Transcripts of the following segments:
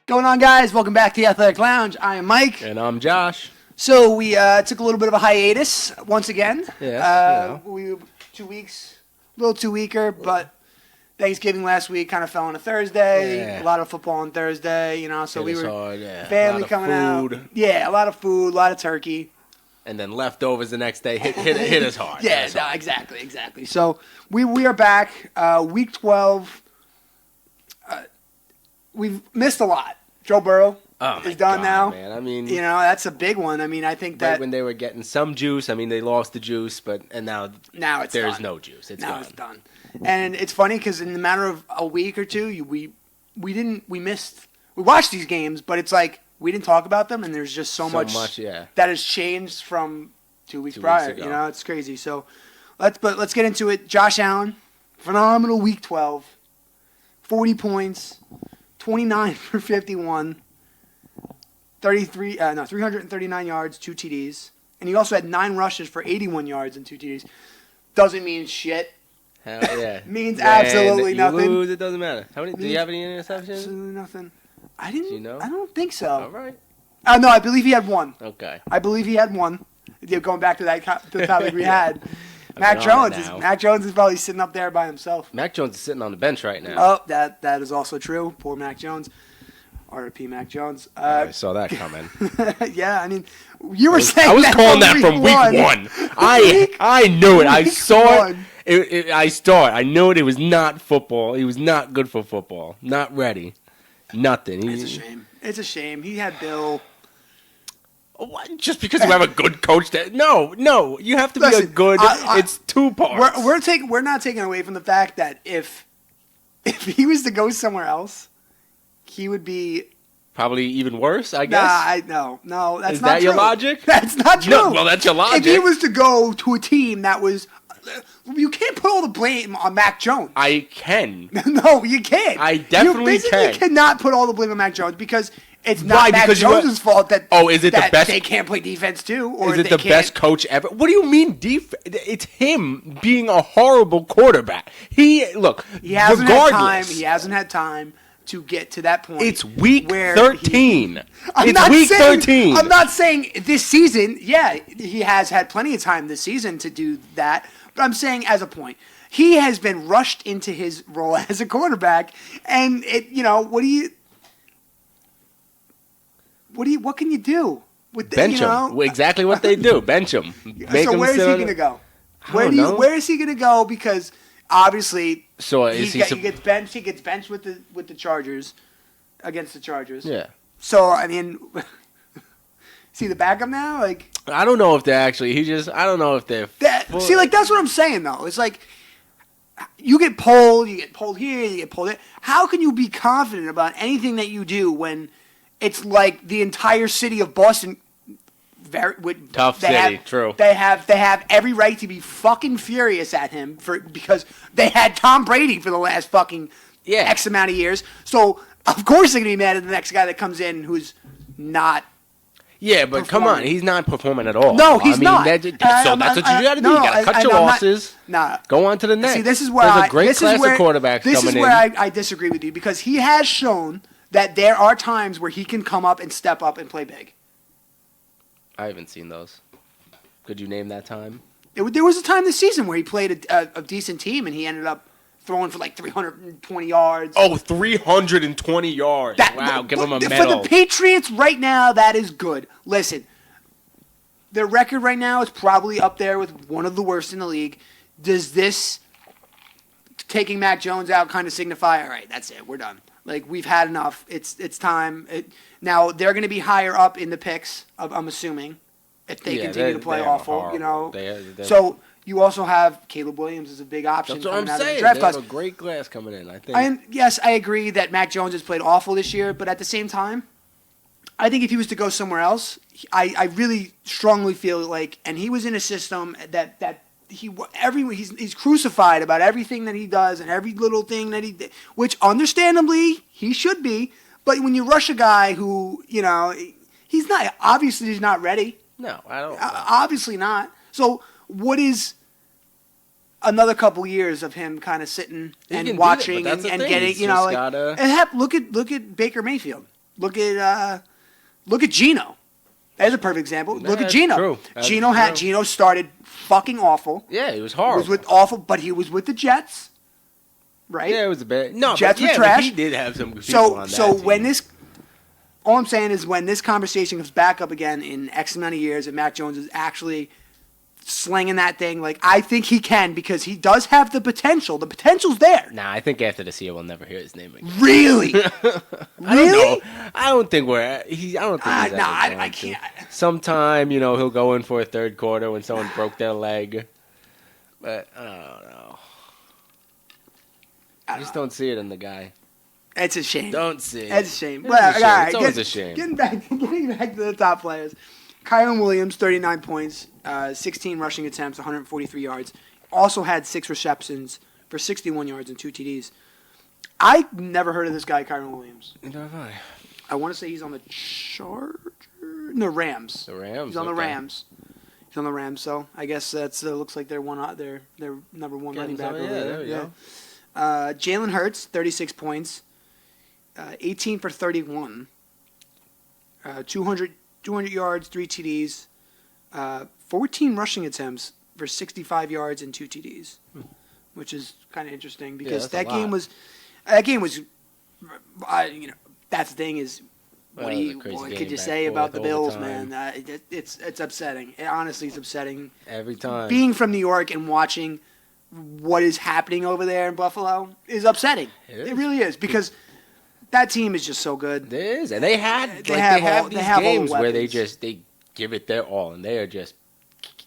Going on, guys? Welcome back to the Athletic Lounge. I am Mike. And I'm Josh. So we took a little bit of a hiatus once again. Yes, we 2 weeks, a little too weaker, but Thanksgiving last week kind of fell on a Thursday. Yeah. A lot of football on Thursday, so Hit we us were hard, family a lot of coming food. out. Yeah, a lot of food, a lot of turkey. And then leftovers the next day hit us hard. Yeah, no, exactly. So we are back. Week 12. We've missed a lot. Joe Burrow is done now. Man. I mean, that's a big one. I mean, I think that when they were getting some juice, I mean, they lost the juice, and now it's there's done. no juice. It's now gone. It's done. And it's funny because in the matter of a week or two, we watched these games, but it's like we didn't talk about them, and there's just so much that has changed from 2 weeks prior. Weeks ago. It's crazy. So let's get into it. Josh Allen, phenomenal week 12, 40 points. 29 for 51, 339 yards, 2 TDs. And he also had 9 rushes for 81 yards and 2 TDs. Doesn't mean shit. Hell yeah. Means absolutely you nothing. Lose, it doesn't matter. Do you have any interceptions? Absolutely nothing. I don't think so. All right. No, I believe he had one. Okay. I believe he had one. Going back to the topic we had. Mac Jones is probably sitting up there by himself. Mac Jones is sitting on the bench right now. Oh, that is also true. Poor Mac Jones. R.I.P. Mac Jones. I saw that coming. Yeah, I mean, you were saying I was calling that from week one. I knew it. I saw it. I saw it. I knew it. It was not football. He was not good for football. Not ready. Nothing. It's a shame. It's a shame. He had Bill. What? Just because you have a good coach, no, you have to be a good. It's two parts. We're not taking away from the fact that if he was to go somewhere else, he would be probably even worse. I guess. No, that's Is not that true. your logic? That's not true. No, well, that's your logic. If he was to go to a team that was, you can't put all the blame on Mac Jones. I can. No, you can't. I definitely You basically cannot put all the blame on Mac Jones because. It's not Mac Jones' fault that the best? They can't play defense too, or is it the best coach ever? What do you mean It's him being a horrible quarterback. He hasn't had time to get to that point. It's week 13. I'm not saying this season. Yeah, he has had plenty of time this season to do that, but I'm saying as a point. He has been rushed into his role as a quarterback, and what can you do? Bench him. Exactly what they do. Bench him. So where is he going to go? Where is he going to go? Because obviously, he gets benched. He gets benched with the Chargers against the Chargers. Yeah. So I mean, see the backup now. Like I don't know if they're actually. I don't know if they're. See, like that's what I'm saying though. It's like you get pulled here, you get pulled there. How can you be confident about anything that you do when? It's like the entire city of Boston. Tough city, true. They have every right to be fucking furious at him because they had Tom Brady for the last fucking X amount of years. So of course they're gonna be mad at the next guy that comes in who's not. Yeah, but come on, he's not performing at all. No, he's not. That's what you got to do. You got to cut your losses. Go on to the next. See, this is where there's a great class of quarterbacks coming in. This is where I disagree with you because he has shown. That there are times where he can come up and step up and play big. I haven't seen those. Could you name that time? There was a time this season where he played a decent team and he ended up throwing for like 320 yards. Oh, 320 yards. Wow, give him a medal. For the Patriots right now, that is good. Listen, their record right now is probably up there with one of the worst in the league. Does this taking Mac Jones out kind of signify, all right, that's it, we're done. Like, we've had enough. It's time. Now, they're going to be higher up in the picks, I'm assuming, if they continue to play awful. So, you also have Caleb Williams as a big option. That's what I'm saying. Draft they have a great class coming in, I think. I agree that Mac Jones has played awful this year, but at the same time, I think if he was to go somewhere else, I really strongly feel like, and he was in a system that he's crucified about everything that he does and every little thing that he did, which understandably he should be. But when you rush a guy who, he's not ready. No, I don't. Obviously not. So what is another couple years of him kind of sitting and watching and getting, look at Baker Mayfield. Look at Geno. There's a perfect example. Look at That's Geno. true. Geno started fucking awful. Yeah, it was horrible. He was with awful, but he was with the Jets, right? Yeah, it was a bad. No, Jets but, were trash. But he did have some good people on that So team. when this, all I'm saying is when this conversation comes back up again in X amount of years, and Mac Jones is actually slinging that thing, like I think he can because he does have the potential. The potential's there. Nah, I think after this year we'll never hear his name again. Really? I don't know. I don't think we're. I don't think he's ever going I to. can't. Sometime, he'll go in for a third quarter when someone broke their leg. But I don't know. I just don't see it in the guy. It's a shame. Don't see it. It's a shame. It's Well, a shame. all right, It's always a shame. Getting back to the top players. Kyron Williams, 39 points, 16 rushing attempts, 143 yards. Also had 6 receptions for 61 yards and 2 TDs. I never heard of this guy, Kyron Williams. Neither have I. I want to say he's on the Rams. The Rams. He's on the okay. Rams. He's on the Rams. So I guess that's looks like they're their number one running back over there we go. Jalen Hurts, 36 points, 18 for 31, 200 yards, 3 TDs, 14 rushing attempts for 65 yards and 2 TDs, which is kind of interesting because that's a that game lot. was, that's the thing is, Well, what it was a crazy could game you back say about the forth all the Bills, time. man? It's upsetting. It honestly is upsetting. Every time. Being from New York and watching what is happening over there in Buffalo is upsetting. It is. It really is because that team is just so good. It is, and they have They have these all the games where they weapons. they give it their all, and they are just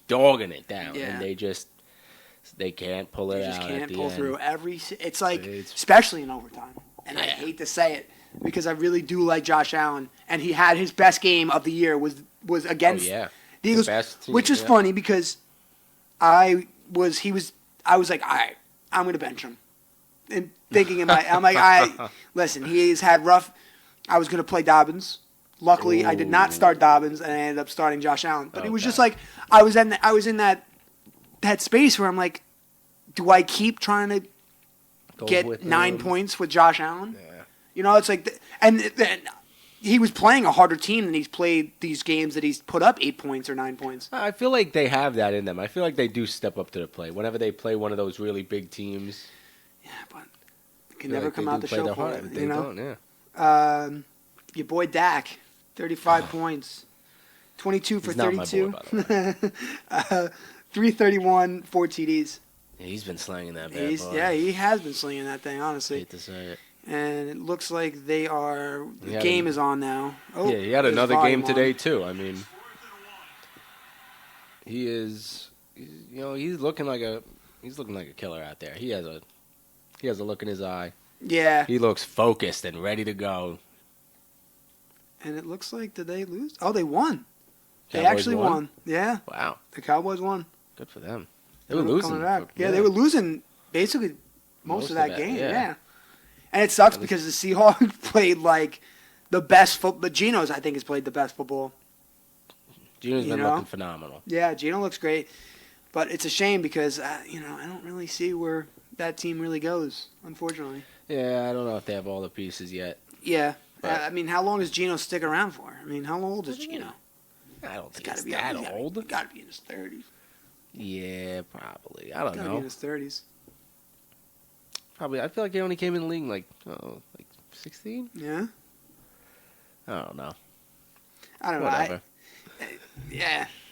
dogging it down, Yeah. and they can't pull it They just out. can't at the pull end. through it's like, It's- especially in overtime. And I Yeah. hate to say it because I really do like Josh Allen, and he had his best game of the year was against Oh, yeah. the Eagles, best team, which is yeah. funny because I was like, all right, I'm gonna bench him, and thinking I'm like, listen, he's had rough. I was gonna play Dobbins. Luckily, I did not start Dobbins, and I ended up starting Josh Allen. But it was Okay. just like I was in that space where I'm like, do I keep trying to Go get with 9 them. points with Josh Allen? Yeah. It's like, and then he was playing a harder team than he's played these games that he's put up 8 points or 9 points. I feel like they have that in them. I feel like they do step up to the plate whenever they play one of those really big teams. Yeah, but it can never come out the show for it, They you know? don't, yeah. Your boy Dak, 35 points, 22 for He's not my boy, 32, by the way. 331, 4 TDs. Yeah, he's been slanging that bad boy. Yeah, he has been slinging that thing, honestly. hate to say it. And it looks like the He had game a- is on now. Oh, Yeah, he had there's another volume game today on. too. I mean, he's looking like a killer out there. He has a look in his eye. Yeah, He looks focused and ready to go. and it looks like, did they lose? Oh, they won. They Cowboys actually won. Yeah, Wow, the Cowboys won. good for them. They were losing. Coming back. Yeah, they were losing basically most of that game. yeah. Yeah. And it sucks At least- because the Seahawks played like the best football. But Geno's, I think, has played the best football. Gino's You been know? looking phenomenal. Yeah, Geno looks great. But it's a shame because, I don't really see where that team really goes, unfortunately. Yeah, I don't know if they have all the pieces yet. Yeah. But- I mean, how long does Geno stick around for? I mean, how old is Geno? I don't think Gotta it's be that Got old. to be in his 30s. Yeah, probably. I don't Got to be know. in his 30s. Probably. I feel like he only came in the league like 16. Yeah? I don't know. I don't know. Whatever.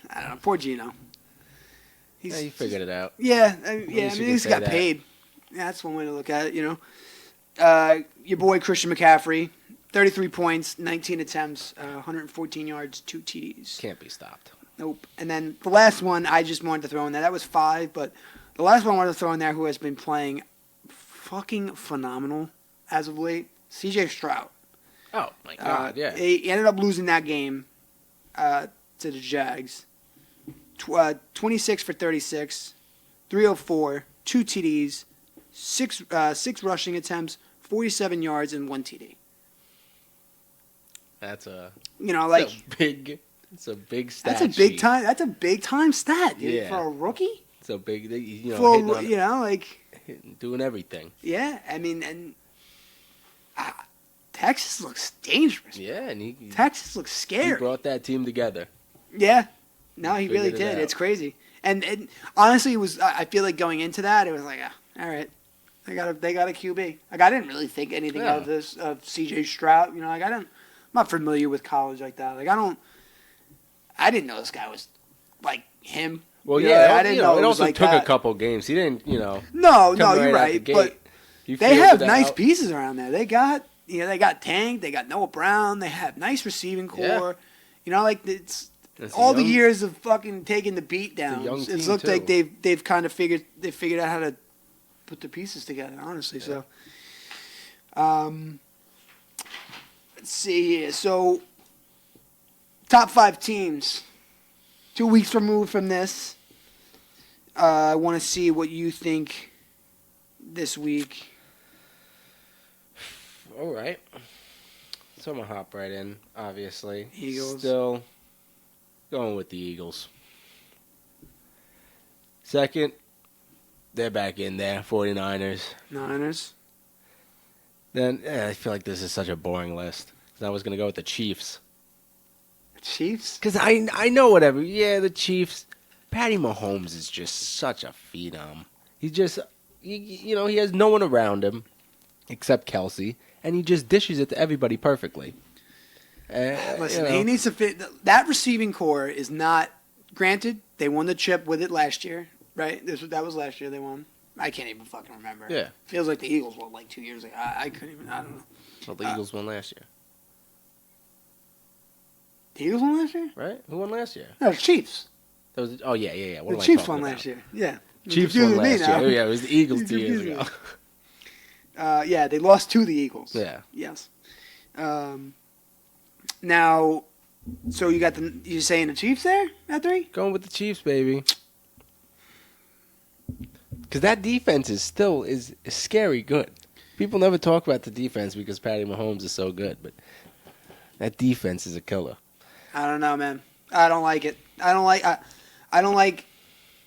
I don't know. Poor Geno. Yeah, he figured it out. Yeah, I least mean, you can he's say got that. paid. Yeah, that's one way to look at it, Your boy Christian McCaffrey, 33 points, 19 attempts, 114 yards, 2 TDs. Can't be stopped. Nope. And then the last one I just wanted to throw in there. That was 5, but the last one I wanted to throw in there who has been playing fucking phenomenal as of late, CJ Stroud. Oh my God! Yeah. He ended up losing that game to the Jags. 26 for 36, 304, 2 TDs, 6 rushing attempts, 47 yards, and 1 TD. That's a Like It's a big stat. that's a big sheet. time. That's a big time stat, dude, Yeah. for a rookie. It's a big. For hitting, doing everything. yeah. I mean, and Texas looks dangerous. Yeah, and Texas looks scary. he brought that team together. Yeah. No, he really Figured it did. out. It's crazy. And honestly, it was. I feel like going into that, it was like, all right, they got a QB. Like I didn't really think anything of this of C.J. Stroud. You know, like I'm not familiar with college like that. Like I didn't know this guy was like him. Well, You yeah, know, I didn't know it was also like took that. a couple games. He didn't, No, come you're out right. the gate. But He they figured have it nice out. pieces around there. They got Tank. They got Noah Brown. They have nice receiving core. Yeah. You know, like it's It's all a the young- years of fucking taking the beat a down. young It's team, looked like too. they've kind of figured out how to put the pieces together. Honestly, so let's see here. So top 5 teams. 2 weeks removed from this. I want to see what you think this week. All right. So I'm going to hop right in, obviously. Eagles. Still going with the Eagles. Second, they're back in there, 49ers. Niners. Then, I feel like this is such a boring list. 'Cause I was going to go with the Chiefs. Chiefs. Because I know whatever. Yeah, the Chiefs. Patty Mahomes is just such a phenom. He's just, he has no one around him except Kelsey, and he just dishes it to everybody perfectly. Listen, he needs to fit. That receiving core is not. Granted, they won the chip with it last year, right? That was last year they won. I can't even fucking remember. Yeah. Feels like the Eagles won like 2 years ago. I couldn't even. I don't know. Well, the Eagles won last year, The Eagles won last year? right? Who won last year? No, the Chiefs. That was. Oh yeah. What The am I Chiefs talking won about? last year. Yeah. You're Chiefs won confusing me last year. now. Oh, yeah, it was the Eagles You're 2 years confusing ago. me. Yeah, they lost to the Eagles. Yeah. Yes. Now, so you saying the Chiefs there at 3? Going with the Chiefs, baby. Because that defense is scary good. People never talk about the defense because Patty Mahomes is so good, but that defense is a killer. I don't know, man. I don't like it. I don't like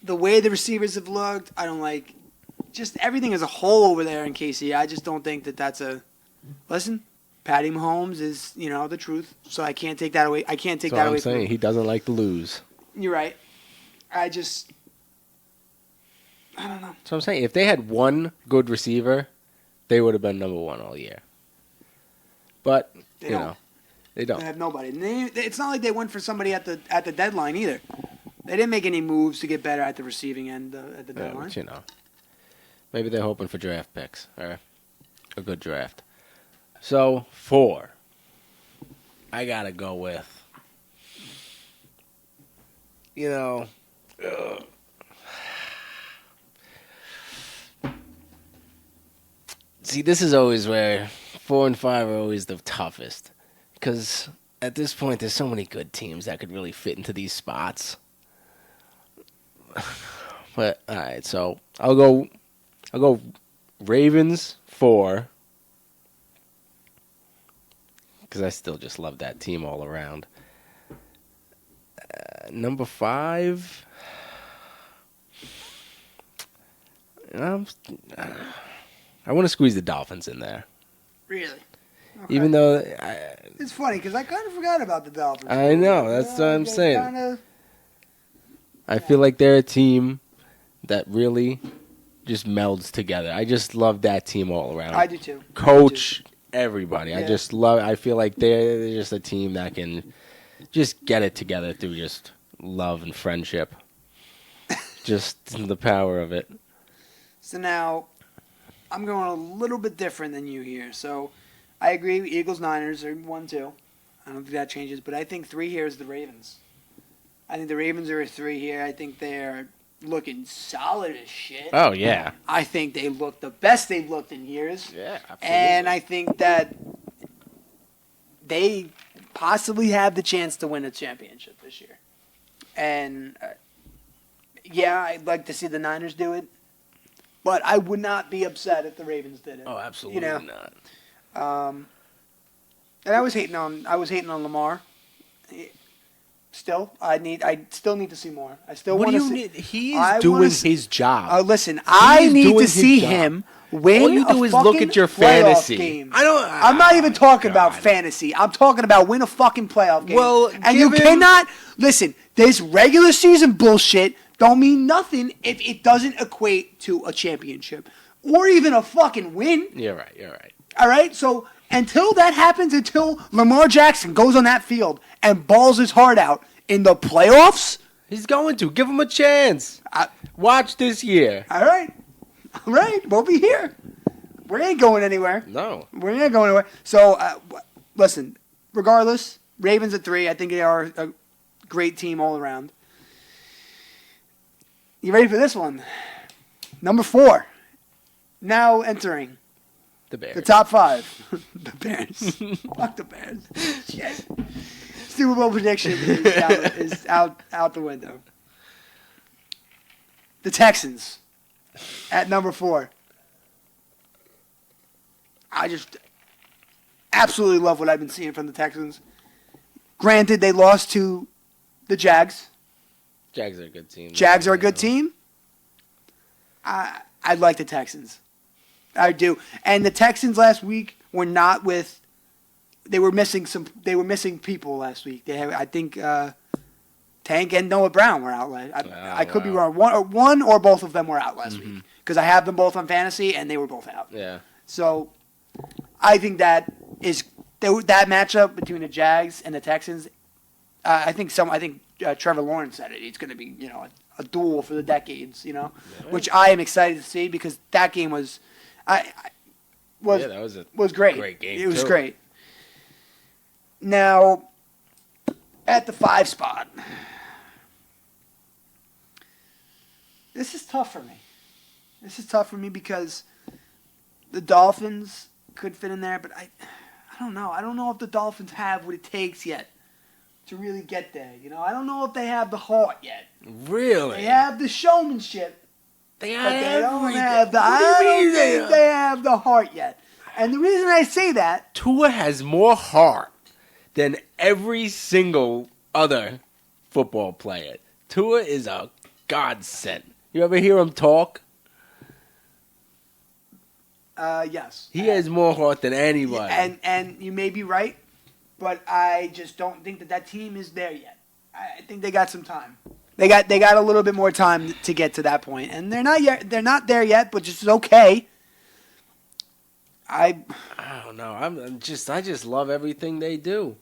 the way the receivers have looked. I don't like just everything as a whole over there in KC. I just don't think that that's a listen. Patty Mahomes is, the truth. So I can't take that away. I can't take That's that what away I'm saying. from him. He doesn't like to lose. You're right. I don't know. So I'm saying if they had one good receiver, they would have been number 1 all year. But They don't. they don't. They have nobody. And it's not like they went for somebody at the deadline either. They didn't make any moves to get better at the receiving end at the Yeah, deadline. but maybe they're hoping for draft picks or a good draft. So 4, I gotta go with. See, this is always where 4 and 5 are always the toughest. Because at this point, there's so many good teams that could really fit into these spots. But, alright, so I'll go Ravens 4. Because I still just love that team all around. Number 5. I want to squeeze the Dolphins in there. Really? Okay. Even though It's funny because I kind of forgot about the Dolphins. I know, that's what I'm they saying. kinda- I feel like they're a team that really just melds together. I just love that team all around. I do too. Coach, everybody. Yeah. I feel like they're just a team that can just get it together through just love and friendship. Just the power of it. So now, I'm going a little bit different than you here. So, I agree. Eagles, Niners are 1-2. I don't think that changes, but I think 3 here is the Ravens. I think the Ravens are a 3 here. I think they're looking solid as shit. Oh, yeah. I think they look the best they've looked in years. Yeah, absolutely. And I think that they possibly have the chance to win a championship this year. And, I'd like to see the Niners do it. But I would not be upset if the Ravens did it. Oh, absolutely not. And I was hating on Lamar. Still, I still need to see more. I still What want do to you see. need? He I is wanna doing see- his job. Listen, I is need doing to his see job. him Win All you do a is look fucking at your playoff fantasy. game. I'm not even talking about God. fantasy. I'm talking about win a fucking playoff game. Well, and you give him- cannot listen. This regular season bullshit don't mean nothing if it doesn't equate to a championship or even a fucking win. You're right. All right. So until that happens, until Lamar Jackson goes on that field and balls his heart out in the playoffs, He's going to. Give him a chance. Watch this year. all right. All right. We'll be here. We ain't going anywhere. No. We ain't going anywhere. So, listen, regardless, Ravens at 3. I think they are a great team all around. You ready for this one? Number 4. Now entering The Bears. the top 5. The Bears. Fuck the Bears. Shit. Super Bowl prediction is out the window. The Texans at number 4. I just absolutely love what I've been seeing from the Texans. Granted, they lost to the Jags. Jags are a good team. Jags are a good team. I like the Texans. I do. And the Texans last week were not with. They were missing people last week. They had, I think, Tank and Noah Brown were out. I could be wrong. One or both of them were out last week because I have them both on fantasy and they were both out. Yeah. So, I think that matchup between the Jags and the Texans. I think Trevor Lawrence said it. It's going to be a duel for the decades. Which I am excited to see because that game was great. Great game. It was too. great. Now, at the 5 spot, this is tough for me. This is tough for me because the Dolphins could fit in there, but I don't know. I don't know if the Dolphins have what it takes yet to really get there. I don't know if they have the heart yet. Really? They have the showmanship, They but they don't have the. I don't think they have the heart yet. And the reason I say that, Tua has more heart than every single other football player. Tua is a godsend. You ever hear him talk? yes, He has more heart than anybody. and you may be right, but I just don't think that team is there yet. I think they got some time. They got a little bit more time to get to that point, and they're not yet. They're not there yet, but just okay. I don't know. I just love everything they do.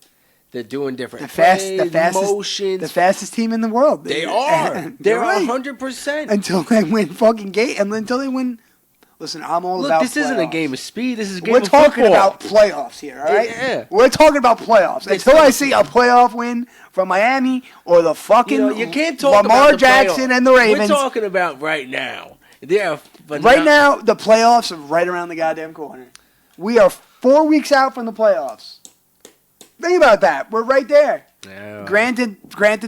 They're doing different the fastest motions. the fastest team in the world. They are. They're right. 100%. Until they win fucking game, and until they win. Listen, I'm all about. This isn't a playoffs. game of speed. This is a game We're of talking football. about playoffs here, all right? Yeah. We're talking about playoffs. Until I see a playoff win from Miami or the fucking You can't talk Lamar about the Jackson playoffs. and the Ravens. We're talking about right now. Right now, the playoffs are right around the goddamn corner. We are 4 weeks out from the playoffs. Think about that. We're right there. Yeah. Granted,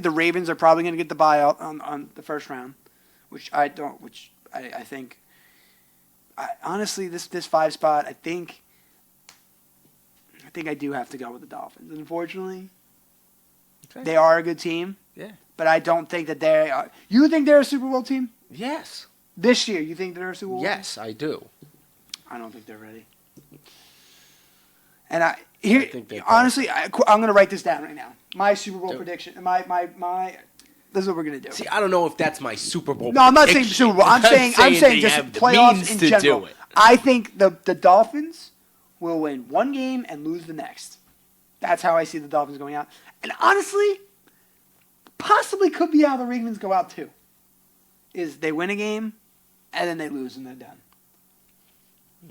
the Ravens are probably going to get the buyout on the first round, which I don't. Which I think. Honestly, this 5 spot, I think I do have to go with the Dolphins. Unfortunately, Okay. they are a good team. Yeah. But I don't think that they are. You think they're a Super Bowl team Yes. this year? You think they're a Super Bowl? Yes, I do. I don't think they're ready. And I'm going to write this down right now. My Super Bowl prediction. My. This is what we're going to do. See, I don't know if that's my Super Bowl. No, I'm not saying prediction. Super Bowl. I'm saying they just have the playoffs means in to general. do it. I think the Dolphins will win one game and lose the next. That's how I see the Dolphins going out. And honestly, possibly could be how the Ravens go out too. Is they win a game and then they lose and they're done.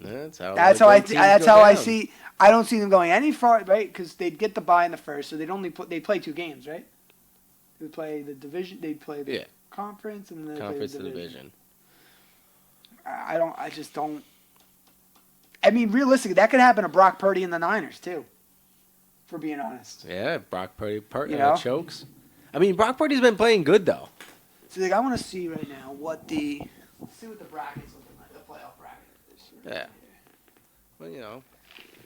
That's how I see. I don't see them going any far, right? Because they'd get the bye in the first, so they play 2 games, right? They play the division. They play the conference, and then they play the division. I just don't. I mean, realistically, that could happen to Brock Purdy and the Niners too. For being honest. Yeah, Brock Purdy chokes. I mean, Brock Purdy's been playing good though. So I want to see right now let's see what the bracket's looking like, the playoff bracket this year. Yeah. Well,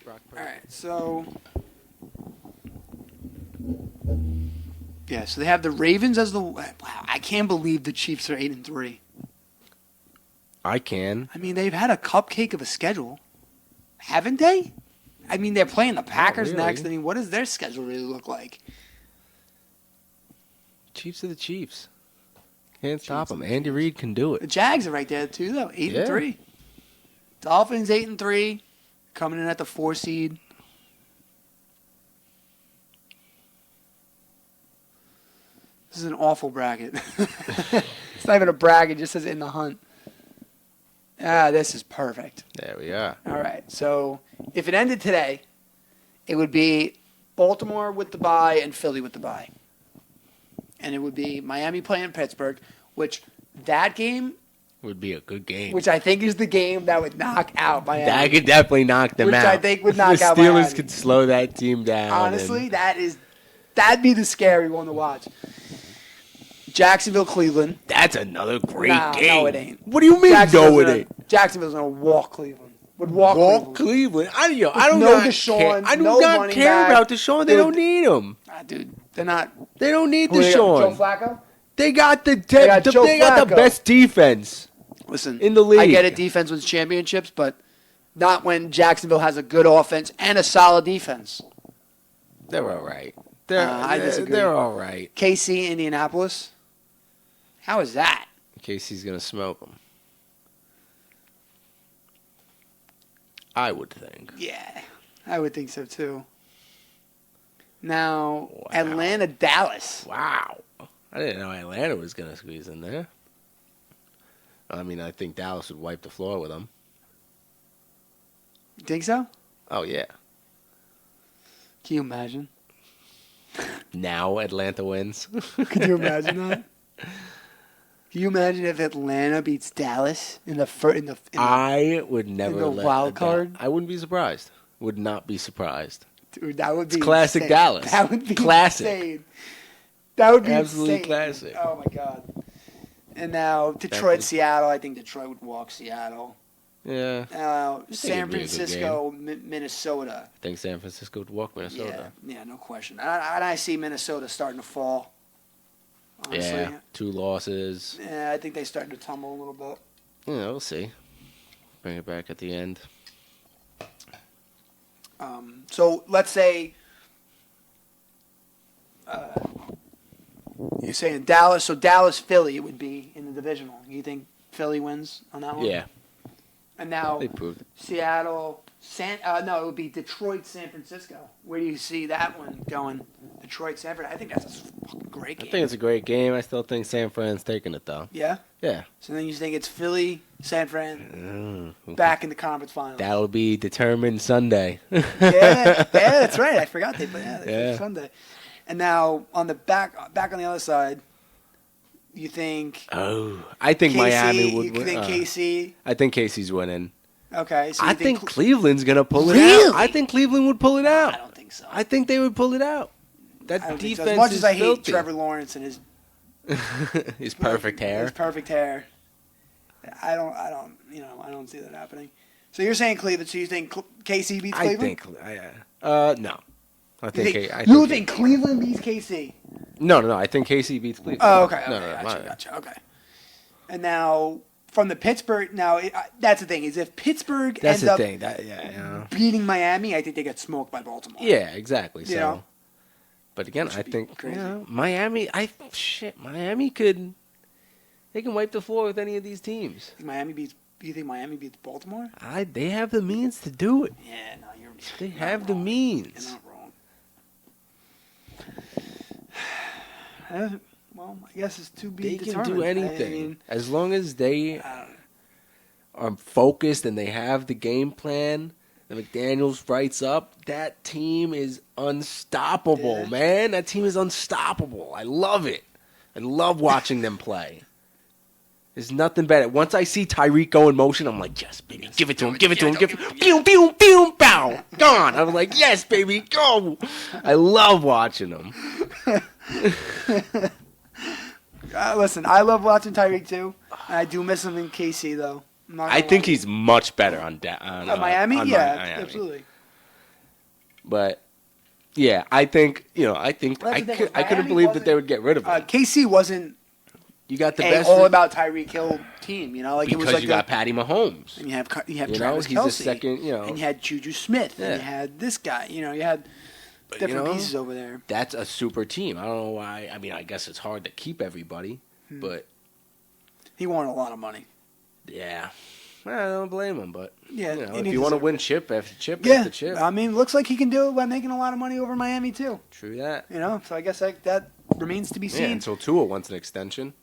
Brock Purdy. All right, so. Yeah, so they have the Ravens as the. Wow, I can't believe the Chiefs are 8-3. I can. I mean, they've had a cupcake of a schedule, haven't they? I mean, they're playing the Packers really. next. I mean, what does their schedule really look like? Chiefs are the Chiefs. Can't stop Chiefs them. are the Andy Reid can do The it. Jags are right there too, though. 8-3. Dolphins 8-3, coming in at the 4 seed. This is an awful bracket. It's not even a bracket; it just says in the hunt. This is perfect. There we are. All right. So if it ended today, it would be Baltimore with the bye and Philly with the bye. And it would be Miami playing Pittsburgh, which that game, Would be a good game. which I think is the game that would knock out Miami. That could definitely knock them Which out. I think would knock the out Steelers Miami. could slow that team down. Honestly, that'd be the scary one to watch. Jacksonville, Cleveland. That's another great Nah, game. no, it ain't. What do you mean, no, it ain't? Jacksonville's gonna walk Cleveland. Would walk Walk Cleveland. Cleveland. I don't no not Deshaun, care. I do no not running care back. about Deshaun. They Dude. don't need him. Dude, they're not. They don't need Who they got? Joe Deshaun. Flacco. They got the got Joe they got the Flacco. best defense Listen, in the league. I get it. Defense wins championships, but not when Jacksonville has a good offense and a solid defense. They're all right. I disagree. They're all right. KC, Indianapolis. How is that? Casey's gonna smoke them. I would think. Yeah, I would think so too. Now, Wow. Atlanta, Dallas. Wow. I didn't know Atlanta was gonna squeeze in there. I mean, I think Dallas would wipe the floor with them. You think so? Oh yeah. Can you imagine? Now Atlanta wins. Could you imagine that? Can you imagine if Atlanta beats Dallas in the I would never the let wild that- card? I wouldn't be surprised. Would not be surprised. Dude, that would be classic insane. Dallas. That would be Classic. insane. That would be Absolutely insane. classic. Oh my god. And now Detroit, Definitely. Seattle. I think Detroit would walk Seattle. Yeah. San it'd be a good Francisco, Minnesota. I think San Francisco would walk Minnesota. Yeah, no question. I see Minnesota starting to fall. Honestly. Yeah. 2 losses. Yeah, I think they starting to tumble a little bit. Yeah, we'll see. Bring it back at the end. So let's say you're saying Dallas. So Dallas, Philly, it would be in the divisional. You think Philly wins on that one? Yeah. And now They proved it. Seattle, no, it would be Detroit, San Francisco. Where do you see that one going? Detroit, San Francisco. I think that's a fucking great game. I think it's a great game. I still think San Fran's taking it, though. Yeah. Yeah. So then you think it's Philly, San Fran, Mm. back in the conference finals. That'll be determined Sunday. yeah, that's right. I forgot they play. Yeah, Yeah. Sunday. And now on the back on the other side, you think Oh, I think KC, Miami would you win. think KC? I think Casey's winning. Okay, so you I think Cle- Cleveland's gonna pull it Really? out. I think Cleveland would pull it I out. don't think so. I think they would pull it out. That I don't think so. defense As much is as I hate filthy. Trevor Lawrence and his His perfect hair. his perfect hair, I don't see that happening. So you're saying Cleveland? So you think KC beats I Cleveland? think. No. I You think. think, I you think Cleveland beats KC? No. I think KC beats Cleveland. Oh, okay. No, Gotcha. Okay. And now from the Pittsburgh, that's the thing is if Pittsburgh That's ends the up thing. Yeah. beating Miami, I think they get smoked by Baltimore. Yeah, exactly. So, You know? but again, Which I would be think crazy. Miami. Miami could. They can wipe the floor with any of these teams. Do you think Miami beats Baltimore? They have the means to do it. Yeah, no, you're. They not have the wrong. means. You're not wrong. Well, I guess it's to be They can determined. do anything I mean, as long as they I don't know. are focused and they have the game plan. And McDaniels writes up. That team is unstoppable, Yeah. man. That team is unstoppable. I love it. I love watching them play. There's nothing better. Once I see Tyreek go in motion, I'm like, yes, baby, give it to him, give it to him, give it. Pew, pew, pew, pow, gone. I'm like, yes, baby, go. I love watching them. Listen, I love watching Tyreek too. I do miss him in KC though. I'm not I gonna think lie. he's much better on Miami. on Yeah, Miami. absolutely. But yeah, I think That's the thing with I couldn't Miami believe that they would get rid of him. KC wasn't You got the a best all about Tyreek Hill team. You know, like because it was like you got Patty Mahomes. and you have You know, Travis he's Kelce, the second. You know, and you had Juju Smith, and Yeah. you had this guy. You know, you had But, different you know, pieces over there. That's a super team. I don't know why. I mean, I guess it's hard to keep everybody, but He won a lot of money. yeah, I don't blame him. But Yeah, you know, and if he you want to deserved win it. chip after chip Yeah, after chip, I mean, looks like he can do it by making a lot of money over Miami too. true that. You know, so I guess that remains to be Yeah, seen. until Tua wants an extension.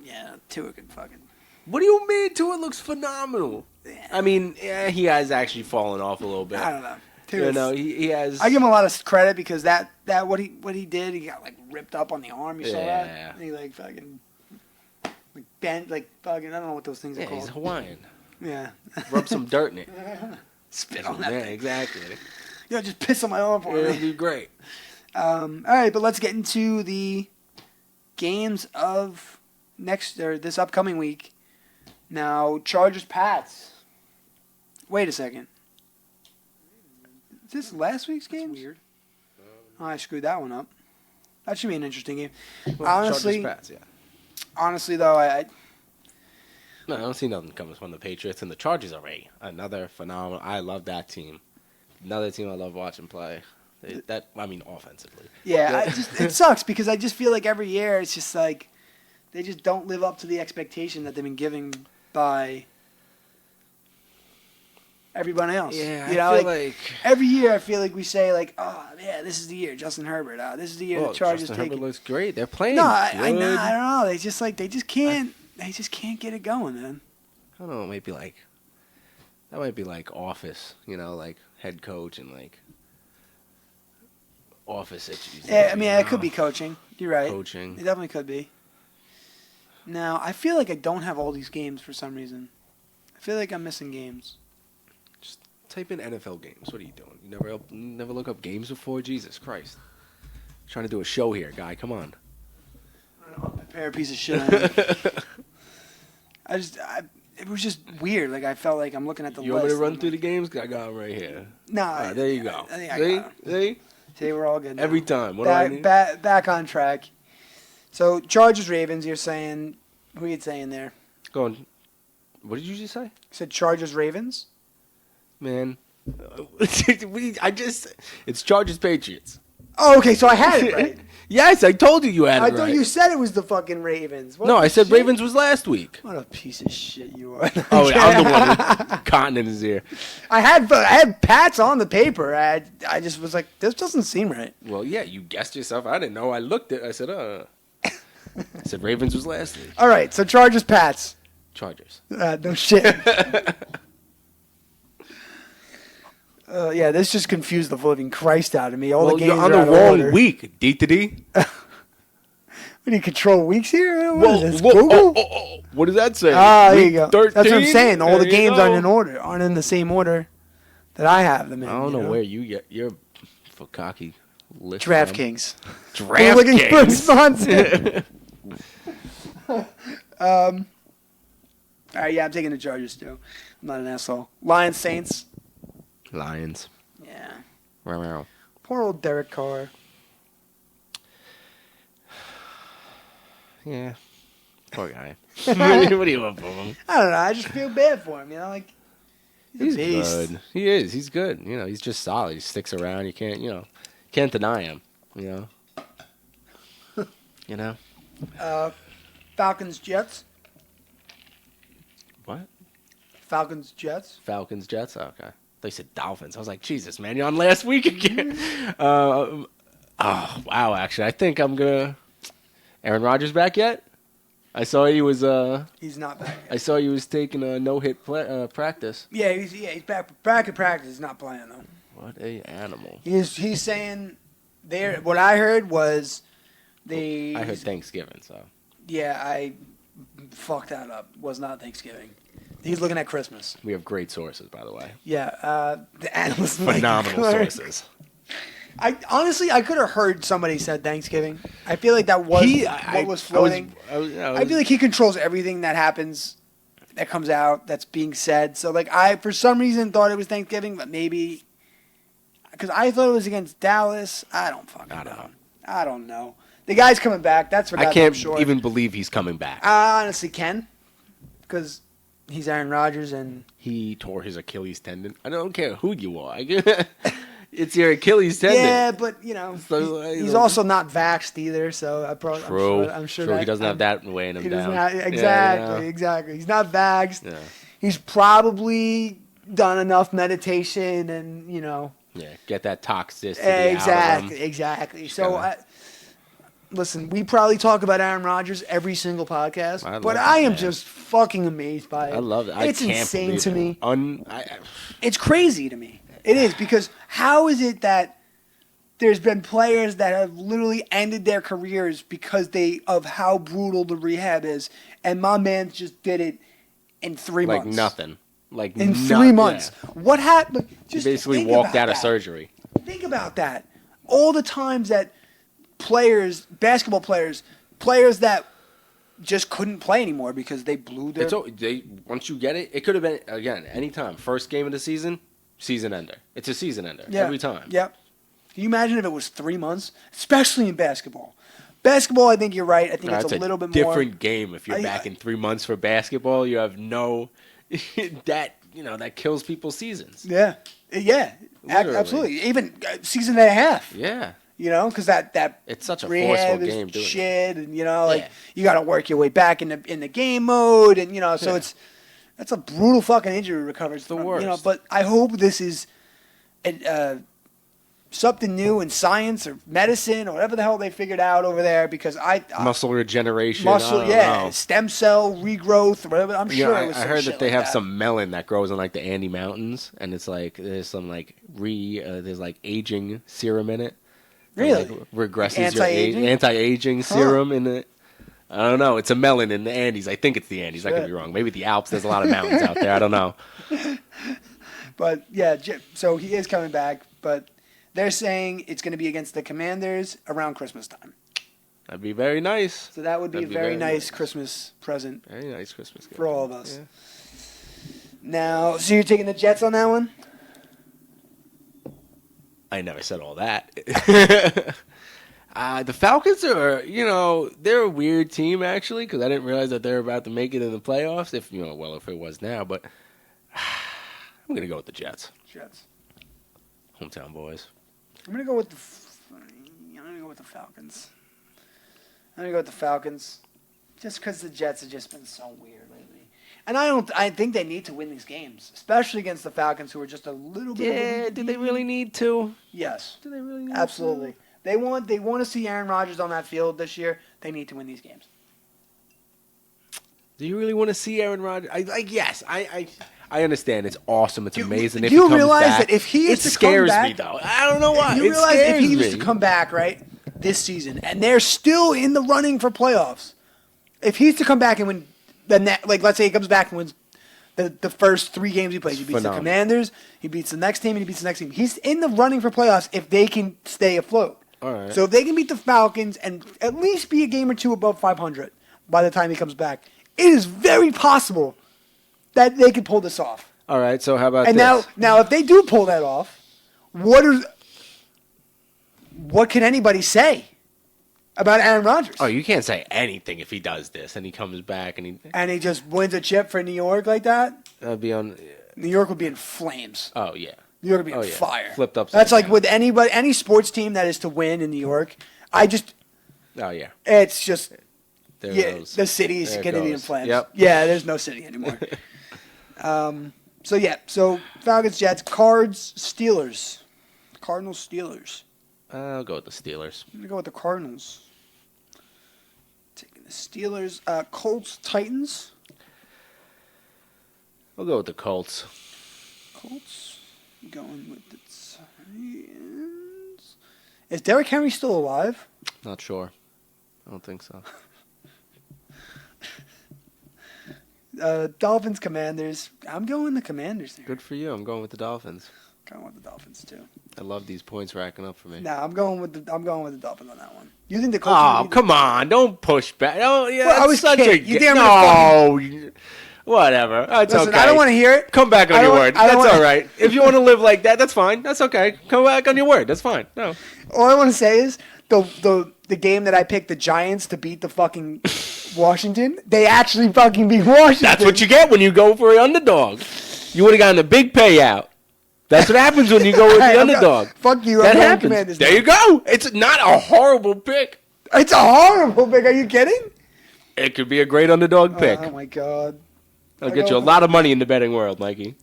Yeah, Tua can fucking. What do you mean? Tua looks phenomenal. I mean, yeah, he has actually fallen off a little bit. I don't know. You Tua's- know, he has. I give him a lot of credit because that what he did, he got like ripped up on the arm. You saw Yeah. that? And he like fucking like bent like fucking. I don't know what those things are Yeah, called. he's Hawaiian. Yeah. Rub some dirt in it. Spit on that Yeah, thing. exactly. Yo, just piss on my arm for It'll me. be great. All right, but let's get into the games of this upcoming week. Now, Chargers Pats. Wait a second. Is this last week's game? Weird. Oh, I screwed that one up. That should be an interesting game. Well, Honestly- Chargers, Pats, yeah. Honestly, though, I No, I don't see nothing coming from the Patriots and the Chargers already. Another phenomenal. I love that team. Another team I love watching play. Offensively. yeah, it sucks because I just feel like every year it's just like they just don't live up to the expectation that they've been given by everyone else. Yeah, you know, I feel like, like every year I feel like we say like, oh yeah, this is the year Justin Herbert. This is the year well, the Chargers Justin take Herbert it. looks great. They're playing No, I good. know. I don't know. They just can't get it going, man. I don't know. It might be like that. Might be like Office. You know, like head coach and like Office issues. Yeah, I mean, you it could know, be coaching. You're right. coaching. It definitely could be. Now, I feel like I don't have all these games for some reason. I feel like I'm missing games. Type in NFL games. What are you doing? You never look up games before? Jesus Christ! Trying to do a show here, guy. Come on. I'll prepare a piece of shit. I it was just weird. Like I felt like I'm looking at the You list. want me to run and through I'm the games? 'Cause I got them right here. like, No, All right, there you go. I think I See? got 'em. See? See, we're all good. Now. Every time. What do I need? Back on track. So Chargers Ravens. You're saying who are you saying there? Go on. What did you just say? You said Chargers Ravens. Man. It's Chargers Patriots. Oh, okay. So I had it right. Yes, I told you had I it thought right. you said it was the fucking Ravens. What No, the I said shit? Ravens was last week. What a piece of shit you are. Oh, I'm the one with cotton in his ear. I had Pats on the paper. I just was like, this doesn't seem right. Well, yeah, you guessed yourself. I didn't know. I looked at it. I said, I said Ravens was last week. All right, so Chargers Pats. Chargers. No shit. Yeah, this just confused the living Christ out of me. All the games you're on are the out of wrong order. week, D to D. We need control weeks here. What is this? Whoa, Google? what does that say? Ah, there you Week go. 13? That's what I'm saying. All the There you games go. aren't in order, aren't in the same order that I have them in. I don't know you where you get your Fukaki list. DraftKings. We're looking for a DraftKings. sponsor. All right, yeah, I'm taking the Chargers too. I'm not an asshole. Lions Saints. Lions. Yeah. Wow. Poor old Derek Carr. Yeah. Poor guy. What do you want from him? I don't know. I just feel bad for him. You know, like He's a beast. good. He is. He's good. You know, he's just solid. He sticks around. You can't deny him. You know. Falcons Jets. What? Falcons Jets. Falcons, Jets. Oh, okay. They said Dolphins. I was like, Jesus, man, you're on last week again. Oh, wow. Actually, I think I'm gonna. Aaron Rodgers back yet? I saw he was. He's not back. I saw he was taking a no-hit practice. Yeah, he's back at practice. He's not playing though. What a animal! He's saying there. What I heard was I heard Thanksgiving. So Yeah, I fucked that up. Was not Thanksgiving. He's looking at Christmas. we have great sources, by the way. Yeah, the analyst. Phenomenal sources. I could have heard somebody said Thanksgiving. I feel like that was what was floating. I feel like he controls everything that happens, that comes out, that's being said. So like I, for some reason, thought it was Thanksgiving, but maybe because I thought it was against Dallas. I don't know. I don't know. The guy's coming back. That's for I goddamn can't sure. even believe he's coming back. I honestly can, because he's Aaron Rodgers and He tore his Achilles tendon. I don't care who you are. It's your Achilles tendon. yeah, but So, he's also not vaxxed either. So True. I'm sure True. that He doesn't have that weighing him he down. doesn't have, Yeah, exactly. He's not vaxxed. yeah. He's probably done enough meditation and Yeah, get that toxicity out of him. exactly. So gotta- listen, we probably talk about Aaron Rodgers every single podcast, I but love I it, am man. just fucking amazed by it. I love it. It's I can't insane believe to it. me. It's crazy to me. It is, because how is it that there's been players that have literally ended their careers because of how brutal the rehab is, and my man just did it in 3 months. Like nothing. Like In 3 months. Yeah. What happened? He Just basically think walked about out of that. surgery. Think about that. All the times that basketball players that just couldn't play anymore because they blew their... Once you get it, it could have been, again, any time. First game of the season ender. It's a season ender every time. Yep. Can you imagine if it was 3 months? Especially in basketball. Basketball, I think you're right. I think it's a little bit more... different game. If you're back in 3 months for basketball, you have no... that kills people's seasons. Yeah. Yeah. Literally. Absolutely. Even season and a half. Yeah. Because that It's such a rehab forceful is game doing it. shit, and Yeah. you got to work your way back in the game mode, and so Yeah. that's a brutal fucking injury recovery. It's the worst. But I hope this is something new in science or medicine or whatever the hell they figured out over there, because Muscle regeneration. I don't know. stem cell regrowth or whatever. I'm Yeah, sure it was I some heard shit that they like have that. some melon that grows in like the Andes Mountains, and it's like there's some like there's like aging serum in it. That, Really? like, regresses Anti-aging? your anti-aging serum in it. I don't know. It's a melon in the Andes. I think it's the Andes. I could Shit. be wrong. Maybe the Alps. There's a lot of mountains out there. I don't know. But yeah, so he is coming back, but they're saying it's going to be against the Commanders around Christmas time. That'd be very nice. So that would be That'd a very nice Christmas present Very nice Christmas gift for all of us. Yeah. Now, so you're taking the Jets on that one? I never said all that. The Falcons are, they're a weird team actually, because I didn't realize that they're about to make it in the playoffs. If it was now, but I'm gonna go with the Jets, hometown boys. I'm gonna go with the Falcons. I'm gonna go with the Falcons, just because the Jets have just been so weird lately. And I think they need to win these games, especially against the Falcons, who are just a little bit. Yeah, do they really need to? Yes. Do they really need Absolutely. to? They want to see Aaron Rodgers on that field this year. They need to win these games. Do you really want to see Aaron Rodgers? Yes, I understand. It's awesome. It's amazing. Do If you he comes realize back, that if he is it to scares come me back, though. I don't know why. You It realize if he scares was to me. come back right this season, and they're still in the running for playoffs, if he's to come back and win let's say he comes back and wins the first 3 games he plays, he beats Phenomenal. the Commanders, he beats the next team, and he beats the next team. He's in the running for playoffs if they can stay afloat. All right. So if they can beat the Falcons and at least be a game or two above 500 by the time he comes back, it is very possible that they could pull this off. All right. So how about And this? now, if they do pull that off, what can anybody say about Aaron Rodgers? Oh, you can't say anything if he does this and he comes back and And he just wins a chip for New York like that? that'd be on. New York would be in flames. Oh yeah. New York would be on Oh, yeah. fire. Flipped upside That's like down. with any sports team that is to win in New York. Oh yeah. It's just There yeah, goes. the city's There it going to be in goes. flames. Yep. Yeah, there's no city anymore. So Falcons, Jets, Cards, Steelers. Cardinals, Steelers. I'll go with the Steelers. I'm going to go with the Cardinals. Taking the Steelers. Colts, Titans. I'll go with the Colts. Colts. Going with the Titans. Is Derrick Henry still alive? Not sure. I don't think so. Dolphins, Commanders. I'm going the Commanders there. Good for you. I'm going with the Dolphins. Going with the Dolphins too. I love these points racking up for me. Nah, I'm going with the Dolphins on that one. You think the Colts? Oh, come on. Don't push back. Oh, yeah, Well, I that's was such kidding. a You think I'm gonna No. Whatever. That's Listen, okay. I don't want to hear it. Come back on I your don't- word. I don't That's wanna- all right. If you want to live like that, that's fine. That's okay. Come back on your word. That's fine. No. All I want to say is the the game that I picked the Giants to beat the fucking Washington, they actually fucking beat Washington. That's what you get when you go for an underdog. You would have gotten a big payout. That's what happens when you go with the underdog. Fuck you. That I'm going happens. Commanders There now. you go. It's not a horrible pick. It's a horrible pick. Are you kidding? It could be a great underdog pick. Oh my god. I'll get you a lot of money in the betting world, Mikey.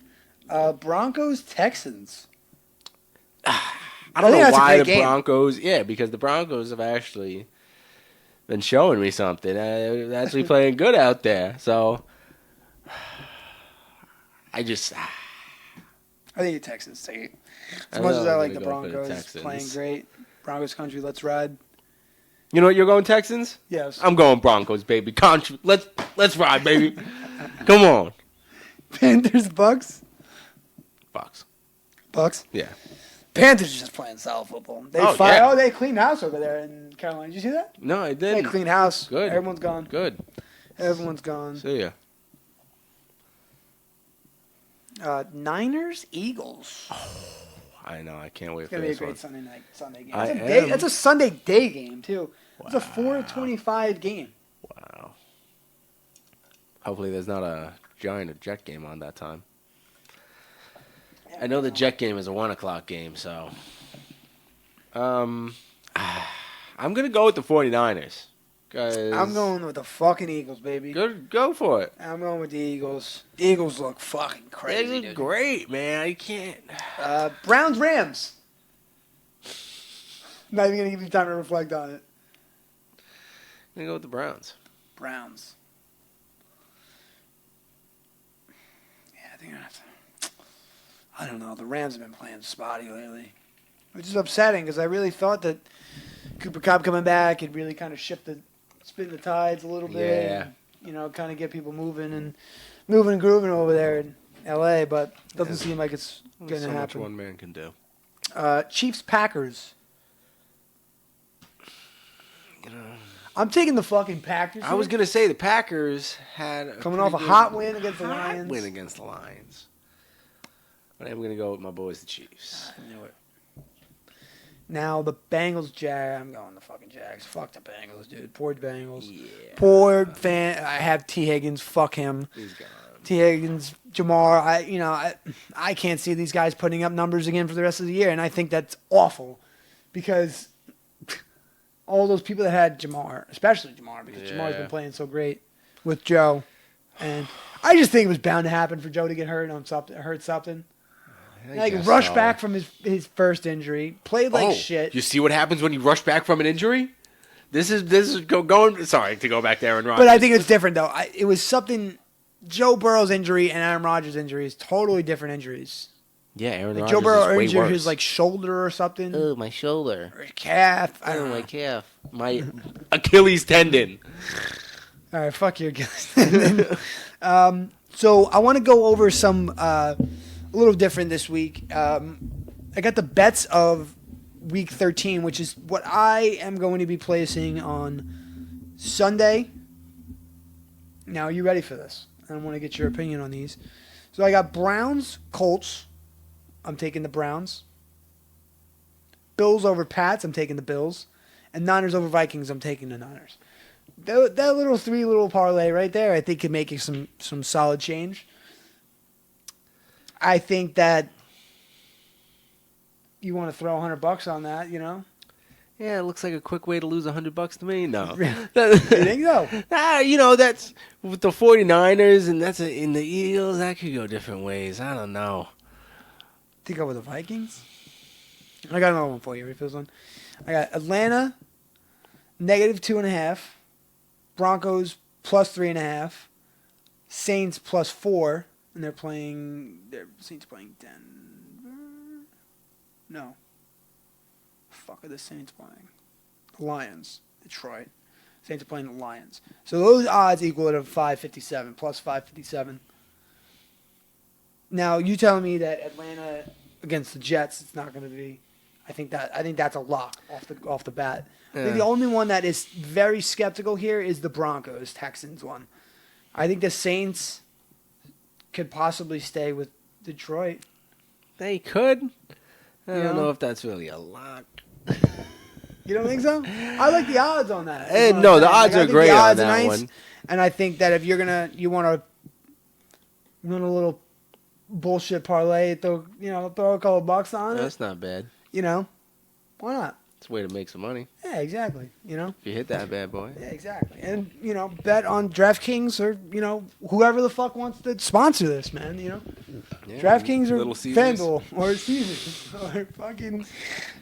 Broncos Texans. I don't think know that's a why great the game. Broncos. Yeah, because the Broncos have actually been showing me something. They're actually playing good out there. So I just. I think the Texans take it. As I much know as I I'm like the gonna go for the Broncos Texans. playing great. Broncos country, let's ride. You know what? You're going Texans. Yes. I'm going Broncos, baby. Let's ride, baby. Come on. Panthers Bucks. Bucks. Yeah. Panthers are just playing solid football. They cleaned house over there in Carolina. Did you see that? No, I They didn't. cleaned house. Good. Everyone's gone. Good. Everyone's gone. See ya. Niners Eagles. I know. I can't wait It's for gonna be a this great one. Sunday game. I That's a Sunday day game too. It's a 4:25 game. Wow. Hopefully, there's not a Giant or Jet game on that time. I know the Jet game is a 1:00 game, so. I'm gonna go with the 49ers. I'm going with the fucking Eagles, baby. Good, go for it. I'm going with the Eagles. The Eagles look fucking crazy, They dude. look great, man. I can't. Browns Rams. Not even gonna give you time to reflect on it. I'm gonna go with the Browns. Browns. Yeah, I think I have to. I don't know. The Rams have been playing spotty lately, which is upsetting because I really thought that Cooper Kupp coming back could really kind of spin the tides a little bit. Yeah. And, kind of get people moving and grooving over there in L.A. But it doesn't seem like it's going to So much happen. one man can do. Chiefs Packers. I'm taking the fucking Packers. I was gonna say the Packers had Coming off a hot win against the Lions. Win against the Lions. But I'm gonna go with my boys, the Chiefs. I knew it. Now the Bengals, I'm going the fucking Jags. Fuck the Bengals, dude. Poor Bengals. Yeah. Poor fan. I have T Higgins. Fuck him. He's gone. T Higgins, Jamar. I can't see these guys putting up numbers again for the rest of the year, and I think that's awful because all those people that had Jamar, especially Jamar, because Jamar's been playing so great with Joe, and I just think it was bound to happen for Joe to get hurt on something. Rush back from his first injury, played like shit. You see what happens when you rush back from an injury? This is going. Sorry to go back to Aaron Rodgers. But I think it's different though. It was something. Joe Burrow's injury and Aaron Rodgers' injury is totally different injuries. Yeah, Aaron Rodgers Joe Burrow is way injured worse. his shoulder or something. Oh, my shoulder. Or his calf. I don't know. my calf. My Achilles tendon. All right, fuck your Achilles. So I want to go over some a little different this week. I got the bets of week 13, which is what I am going to be placing on Sunday. Now, are you ready for this? I want to get your opinion on these. So I got Browns, Colts. I'm taking the Browns. Bills over Pats. I'm taking the Bills. And Niners over Vikings. I'm taking the Niners. That little three parlay right there, I think, can make you some solid change. I think that you want to throw $100 on that, Yeah, it looks like a quick way to lose $100 to me. No. You think so? That's with the 49ers and that's in the Eagles. That could go different ways. I don't know. Think over the Vikings. I got another one for you. Ready for this one? I got Atlanta -2.5, Broncos +3.5, Saints +4, and they're Saints playing Denver. No. Fuck are the Saints playing? The Lions, Detroit. Saints are playing the Lions. So those odds equal to 557 +557. Now you telling me that Atlanta against the Jets, it's not going to be. I think that's a lock off the bat. I think the only one that is very skeptical here is the Broncos Texans one. I think the Saints could possibly stay with Detroit. They could. I don't know if that's really a lock. You don't think so? I like the odds on that. No, the odds are great on that nice, one. And I think that if you want a little bullshit parlay, throw a couple bucks on it. That's not bad. Why not? It's a way to make some money. Yeah, exactly. If you hit that bad boy. Yeah, exactly. And bet on DraftKings or whoever the fuck wants to sponsor this, man. Yeah, DraftKings or Little Caesars. FanDuel or Caesars or fucking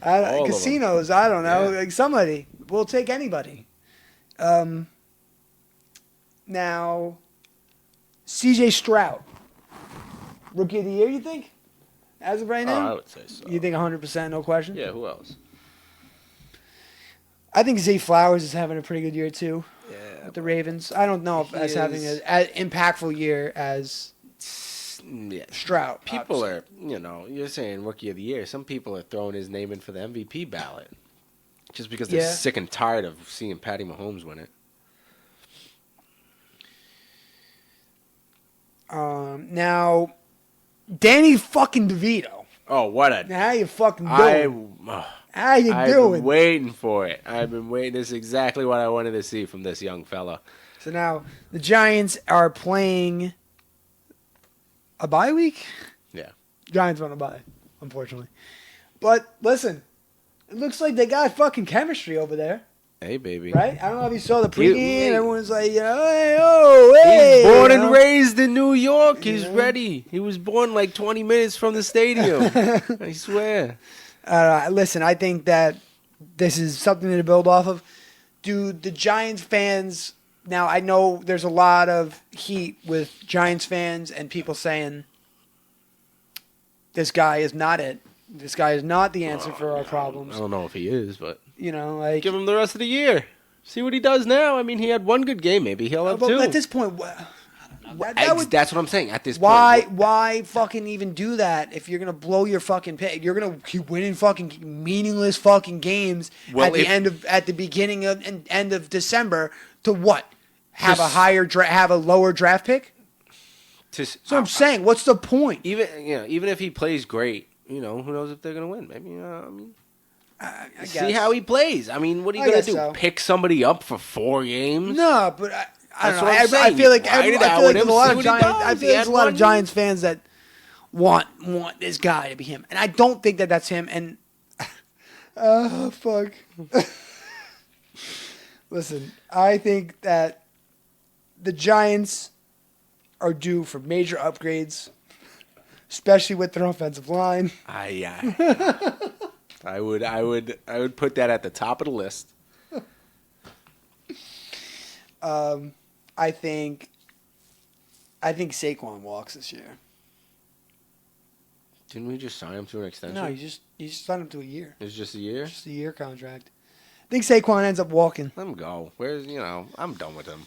All of casinos. I don't know. Yeah. Like somebody. We'll take anybody. Now, C.J. Stroud, rookie of the year. You think? As of right now, I would say so. You think 100%, no question? Yeah. Who else? I think Zay Flowers is having a pretty good year too. Yeah. With the Ravens. I don't know if that's having an impactful year as Stroud. People are, you're saying rookie of the year. Some people are throwing his name in for the MVP ballot just because they're sick and tired of seeing Patty Mahomes win it. Now, Danny fucking DeVito. Oh, what a... How you fucking doing? How you I've doing? been waiting for it. I've been waiting. This is exactly what I wanted to see from this young fella. So now, the Giants are playing a bye week? Yeah. Giants want a bye, unfortunately. But, listen, it looks like they got fucking chemistry over there. Hey, baby. Right? I don't know if you saw the pregame. Everyone's like, hey, He's born and raised in New York. He's ready. He was born like 20 minutes from the stadium. I swear. Listen, I think that this is something to build off of. Do the Giants fans... Now, I know there's a lot of heat with Giants fans and people saying, this guy is not it. This guy is not the answer for our problems. I don't know if he is, but... like... Give him the rest of the year. See what he does now. I mean, he had one good game. Maybe he'll have two. At this point... That's what I'm saying. At this point... Why fucking even do that if you're going to blow your fucking pay? You're going to keep winning fucking meaningless fucking games at the beginning of and end of December to what? Have a lower draft pick? So I'm saying, what's the point? Even if he plays great, who knows if they're going to win? Maybe, I guess. See how he plays. I mean, what are you going to do? So. Pick somebody up for 4 games? No, but I don't know. I feel like there's a lot of Giants fans that want this guy to be him, and I don't think that that's him. And fuck. Listen, I think that the Giants are due for major upgrades, especially with their offensive line. I would put that at the top of the list. I think Saquon walks this year. Didn't we just sign him to an extension? No, you just signed him to a year. It's just a year? Just a year contract. I think Saquon ends up walking. Let him go. I'm done with him.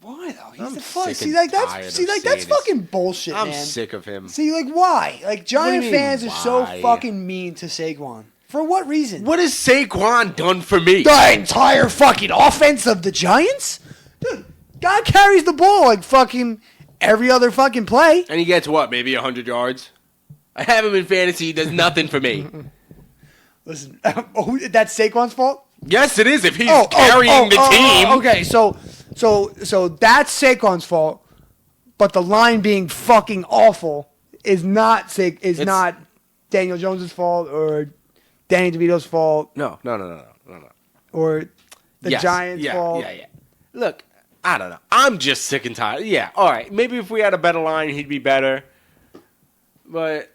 Why though? He's I'm the fuck. sick That's fucking bullshit, man. I'm sick of him. See, why? Giant fans are so fucking mean to Saquon. For what reason? What has Saquon done for me? The entire fucking offense of the Giants? Dude, guy carries the ball like fucking every other fucking play. And he gets what? Maybe 100 yards? I have him in fantasy. He does nothing for me. Listen, that's Saquon's fault? Yes, it is if he's carrying the team. Okay, so that's Saquon's fault, but the line being fucking awful is not not Daniel Jones' fault or Danny DeVito's fault. No. Or the Giants' fault. Yeah. Look, I don't know. I'm just sick and tired. Yeah, all right. Maybe if we had a better line, he'd be better. But...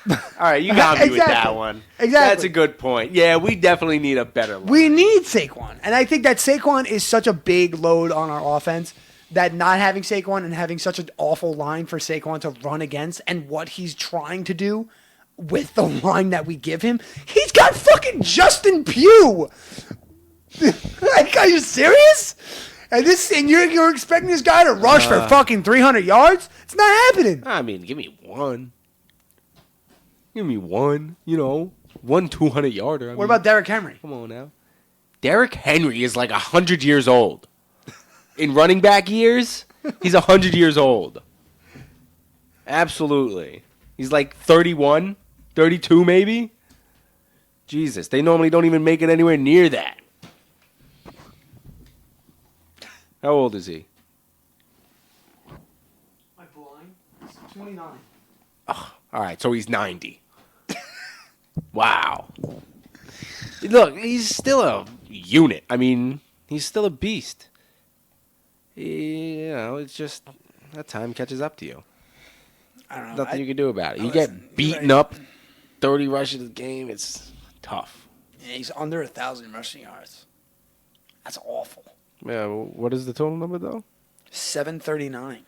All right, you got me with that one. Exactly. That's a good point. Yeah, we definitely need a better line. We need Saquon. And I think that Saquon is such a big load on our offense that not having Saquon and having such an awful line for Saquon to run against and what he's trying to do with the line that we give him, he's got fucking Justin Pugh. Are you serious? And you're expecting this guy to rush for fucking 300 yards? It's not happening. I mean, give me one. One 200-yarder. What about Derrick Henry? Come on now. Derrick Henry is like 100 years old. In running back years, he's 100 years old. Absolutely. He's like 31, 32 maybe. Jesus, they normally don't even make it anywhere near that. How old is he? My blind? 29. All right, so he's 90. Wow. Look, he's still a unit. I mean, he's still a beast. It's just that time catches up to you. I don't know. Nothing you can do about it. You listen, get beaten right. up, 30 rushes a game. It's tough. Yeah, he's under 1,000 rushing yards. That's awful. Yeah, what is the total number though? 739.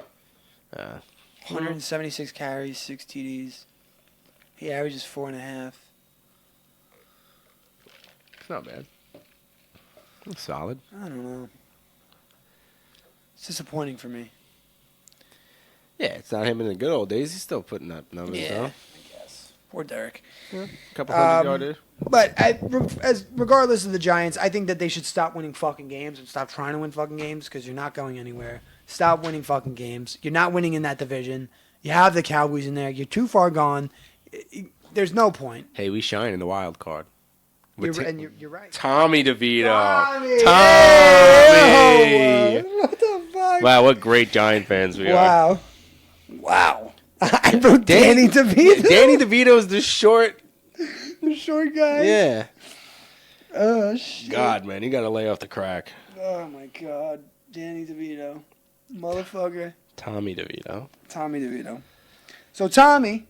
176 carries, 6 TDs. He averages 4.5. It's not bad. It's solid. I don't know. It's disappointing for me. Yeah, it's not him in the good old days. He's still putting up numbers though. I guess. Poor Derek. A couple hundred yarders. But regardless of the Giants, I think that they should stop winning fucking games and stop trying to win fucking games because you're not going anywhere. Stop winning fucking games. You're not winning in that division. You have the Cowboys in there. You're too far gone. There's no point. Hey, we shine in the wild card. You're right. Tommy DeVito. Tommy! What the fuck? Wow, what great Giant fans we are. Wow. I wrote Danny DeVito. Danny DeVito's the short. The short guy. Yeah. Oh, shit. God, man, you got to lay off the crack. Oh, my God. Danny DeVito. Motherfucker. Tommy DeVito. Tommy DeVito. So, Tommy.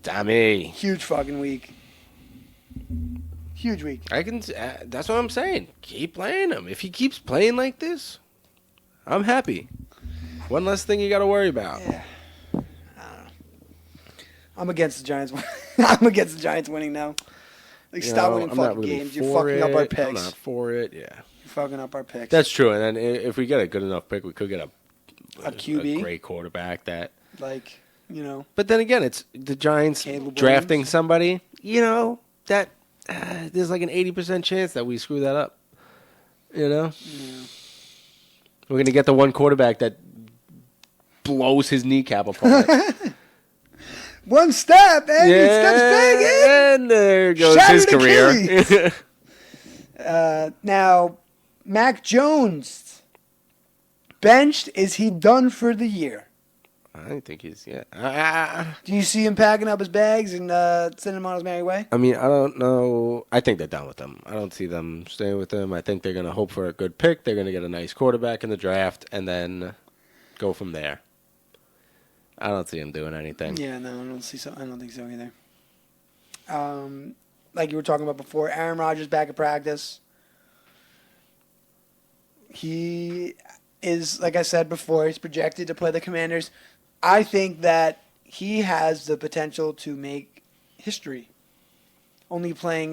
Huge fucking week. Huge week. That's what I'm saying. Keep playing him. If he keeps playing like this, I'm happy. One less thing you got to worry about. Yeah. I don't know. I'm against the Giants. I'm against the Giants winning now. Like, stop winning fucking games. You're fucking up our picks. I'm not for it. Yeah. You're fucking up our picks. That's true. And then if we get a good enough pick, we could get a QB, a great quarterback that. Like, you know. But then again, it's the Giants Caleb drafting Williams. somebody. You know that there's like an 80% chance that we screw that up. You know. Yeah. We're gonna get the one quarterback that blows his kneecap apart. One step, and he steps big in. And there goes his career. Now, Mac Jones benched. Is he done for the year? I think he's Do you see him packing up his bags and sending him on his merry way? I mean, I don't know. I think they're done with him. I don't see them staying with him. I think they're going to hope for a good pick. They're going to get a nice quarterback in the draft and then go from there. I don't see him doing anything. Yeah, no, I don't think so either. Like you were talking about before, Aaron Rodgers back at practice. He is, like I said before, he's projected to play the Commanders. I think that he has the potential to make history. Only playing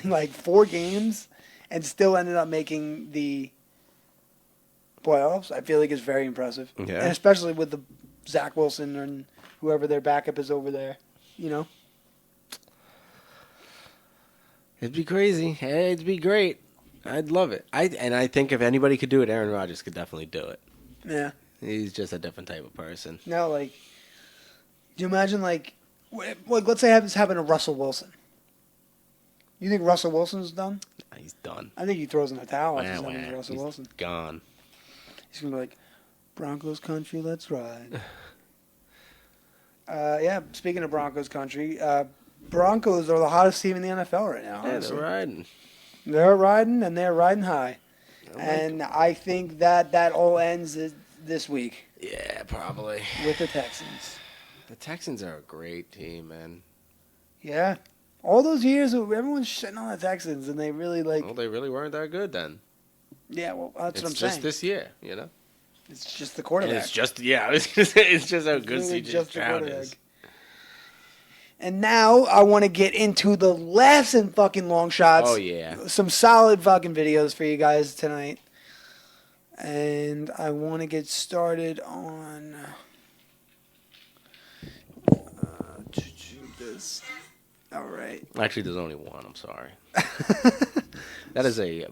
like 4 games, and still ended up making the playoffs. I feel like it's very impressive, Yeah. and especially with the Zach Wilson and whoever their backup is over there. You know, It'd be crazy. It'd be great. I'd love it. I think if anybody could do it, Aaron Rodgers could definitely do it. yeah. He's just a different type of person. No, like, do you imagine like let's say this happened to Russell Wilson? You think Russell Wilson's done? He's done. I think he throws in the towel if Wah, he's wah. done with Russell He's Wilson. gone. He's gonna be like, Broncos country, let's ride. Yeah. Speaking of Broncos country, Broncos are the hottest team in the NFL right now. Yeah, Honestly. they're riding. They're riding, and they're riding high. And I think that all ends this week Yeah, probably. with the Texans. The Texans are a great team, man. Yeah. All those years, everyone's shitting on the Texans, and they really Well, they really weren't that good then. Yeah, well, that's what I'm It's saying. just this year, you know? It's just the And quarterback. it's just, I was going to say, it's just how good Really CJ just the Stroud quarterback. is. And now I want to get into the last and fucking long shots. Oh, yeah. Some solid fucking videos for you guys tonight. And I want to get started on this. All right. Actually, there's only one. I'm sorry. That is a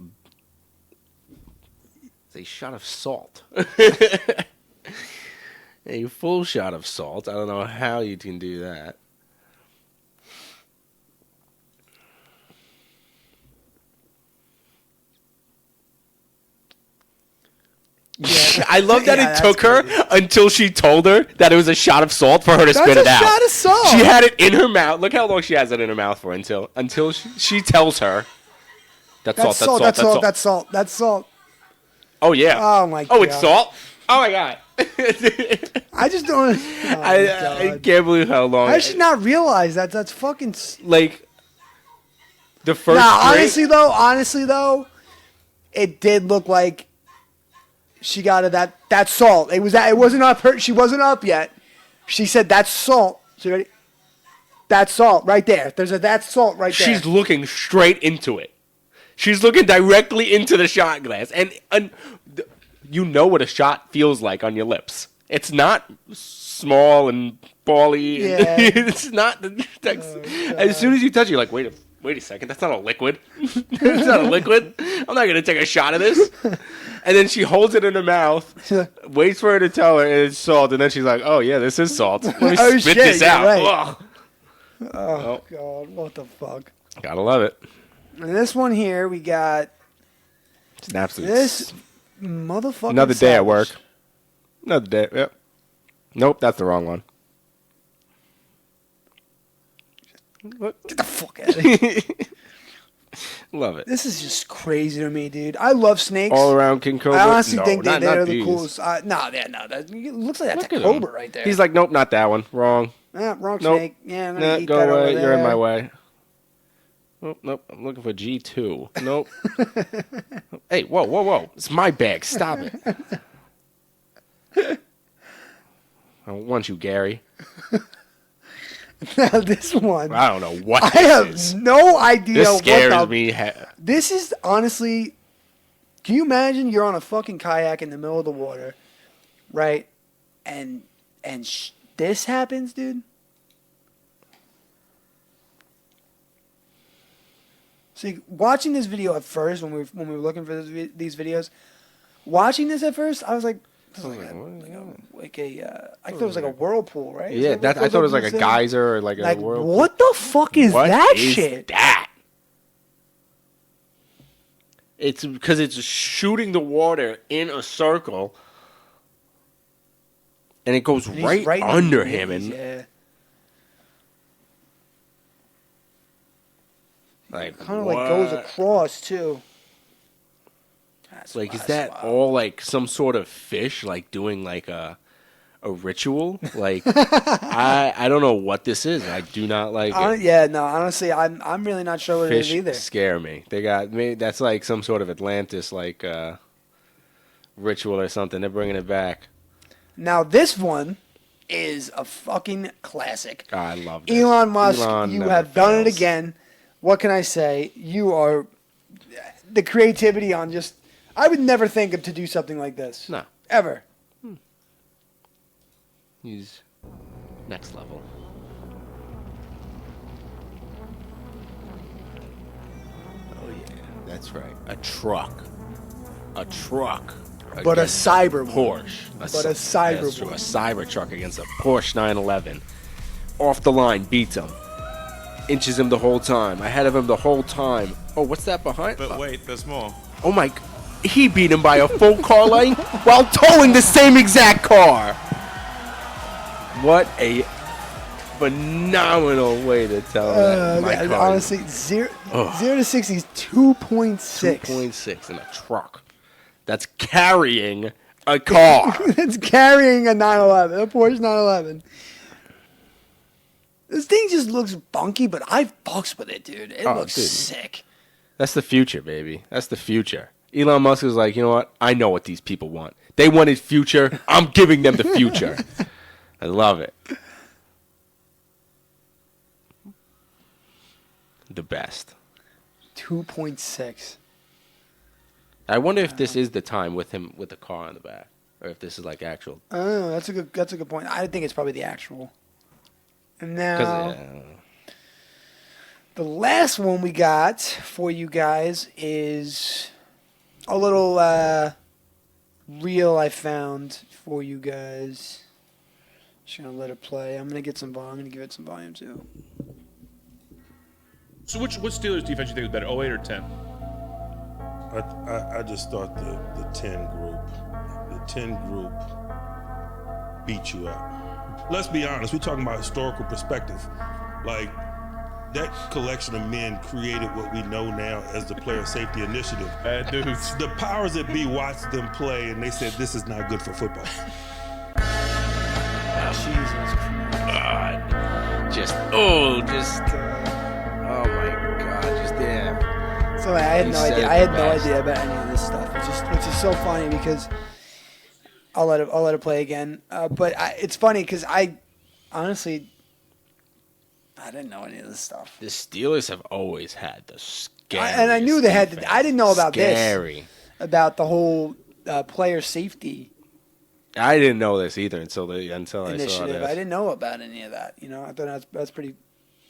shot of salt. A full shot of salt. I don't know how you can do that. Yeah. I love that Yeah, it took her that's crazy. until she told her that it was a shot of salt for her to spit it out. That's a shot of salt. She had it in her mouth. Look how long she has it in her mouth for until she tells her. That's salt. That's salt. Oh yeah. Oh my Oh, it's God. salt. Oh my God. I just don't. Oh I can't believe how long. I should not realize that. That's fucking. Like the first. Nah, drink- honestly though, it did look like she got that salt. It wasn't up her. She wasn't up yet. She said that's salt. So you ready? That's salt right there. That's salt right there. She's looking straight into it. She's looking directly into the shot glass, and you know what a shot feels like on your lips. It's not small and bally. Yeah. It's not. As soon as you touch it, you're like, wait a second. That's not a liquid. It's not a liquid. I'm not gonna take a shot of this. And then she holds it in her mouth, waits for her to tell her it's salt, and then she's like, "Oh yeah, this is salt. Let me Oh, spit shit, this you're out." right. Ugh. Oh God, what the fuck? Gotta love it. And this one here, we got It's an absolute. this motherfucker. Another day at work. Another day. Yep. Nope, that's the wrong one. Get the fuck out of here. Love it. This is just crazy to me, dude. I love snakes. All around King Cobra. I honestly No, think not they're the these. coolest. No, that it looks like that's Look a at him. cobra right there. He's like, nope, not that one. Wrong. Wrong Nope. snake. Yeah, I'm gonna Nah, eat go that over away. there. You're in my way. Nope. I'm looking for G2. Nope. Hey, whoa. It's my bag. Stop it. I don't want you, Gary. Now this one, I don't know what I this have is. no idea. This what scares the, me. This is honestly. Can you imagine you're on a fucking kayak in the middle of the water, right? And this happens, dude. See, watching this video at first, when we were looking for these videos, watching this at first, I was like, this is I thought it was like a whirlpool, right? Yeah, I thought it was like a geyser or like a world. What the fuck is What that is shit? that? It's because it's shooting the water in a circle, and it goes And he's right in under the him, knees, and yeah. like Kind of like goes across too. That's Like, is wild. that all like some sort of fish, like doing like a ritual? Like, I don't know what this is. I do not like it. Yeah, no, honestly, I'm really not sure what it is Fish either. scare me. They got me. That's like some sort of Atlantis like ritual or something. They're bringing it back. Now this one is a fucking classic. God, I love this. Elon Musk, Elon you never have done it fails. again. What can I say? You are the creativity on just. I would never think of to do something like this. No, Ever. he's next level. Oh yeah, that's right. A truck. But a against cyber one. Porsche. But a cyber That's true. one. A cyber truck against a Porsche 911. Off the line, beats him. Inches him the whole time. Ahead of him the whole time. Oh, what's that behind? But wait, there's more. Oh my! He beat him by a full car length while towing the same exact car. What a phenomenal way to tell that. My Yeah, car honestly, 0 to 60 is 2.6. 2.6 in a truck that's carrying a car. It's carrying a 911, a Porsche 911. This thing just looks bunky, but I fucks with it, dude. It looks dude. sick. That's the future, baby. That's the future. Elon Musk is like, you know what? I know what these people want. They wanted future. I'm giving them the future. I love it. The best. 2.6. I wonder if this is the time with him with the car on the back, or if this is like actual. Oh, that's a good point. I think it's probably the actual. And now, Because the last one we got for you guys is a little reel I found for you guys. Just gonna let it play. I'm gonna get some volume. I'm gonna give it some volume too. So which Steelers defense you think is better, 08 or 10? I just thought the 10 group 10 group beat you up. Let's be honest, we're talking about historical perspective. Like, that collection of men created what we know now as the Player Safety Initiative. Dudes. The powers that be watched them play, and they said, this is not good for football. Jesus Christ. Oh my God, just damn. So I had He no said idea. it I had the no best. idea about any of this stuff, which is so funny because I'll let it play again. But it's funny because I honestly I didn't know any of this stuff. The Steelers have always had the scary. And I knew they had. I didn't know about Scary. this. About the whole player safety I didn't know this either until I saw initiative. this. I didn't know about any of that. You know, I thought that's pretty.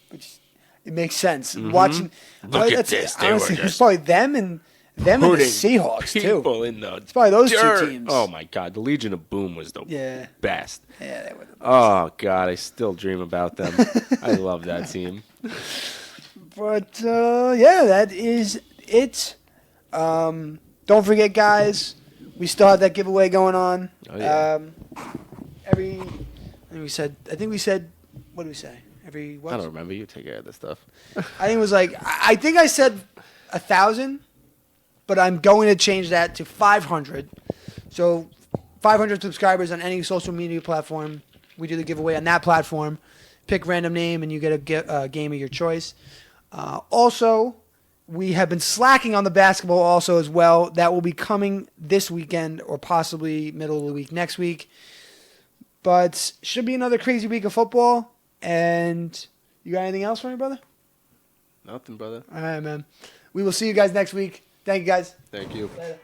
Which it makes sense. Watching. Look at that's, this. They honestly, were it's just probably them and the hurting Seahawks too. people in the It's probably those dirt. two teams. Oh my God, the Legion of Boom was the Yeah. best. Yeah, they were. The Oh God, I still dream about them. I love that team. But yeah, that is it. Don't forget, guys, we still have that giveaway going on. Oh, yeah. I think we said. What did we say? What? I don't remember. You take care of this stuff. I think it was like. I think I said 1,000, but I'm going to change that to 500. So 500 subscribers on any social media platform. We do the giveaway on that platform. Pick random name and you get a game of your choice. Also, we have been slacking on the basketball also as well. That will be coming this weekend or possibly middle of the week next week. But should be another crazy week of football. And you got anything else for me, brother? Nothing, brother. All right, man. We will see you guys next week. Thank you, guys. Thank you. Later.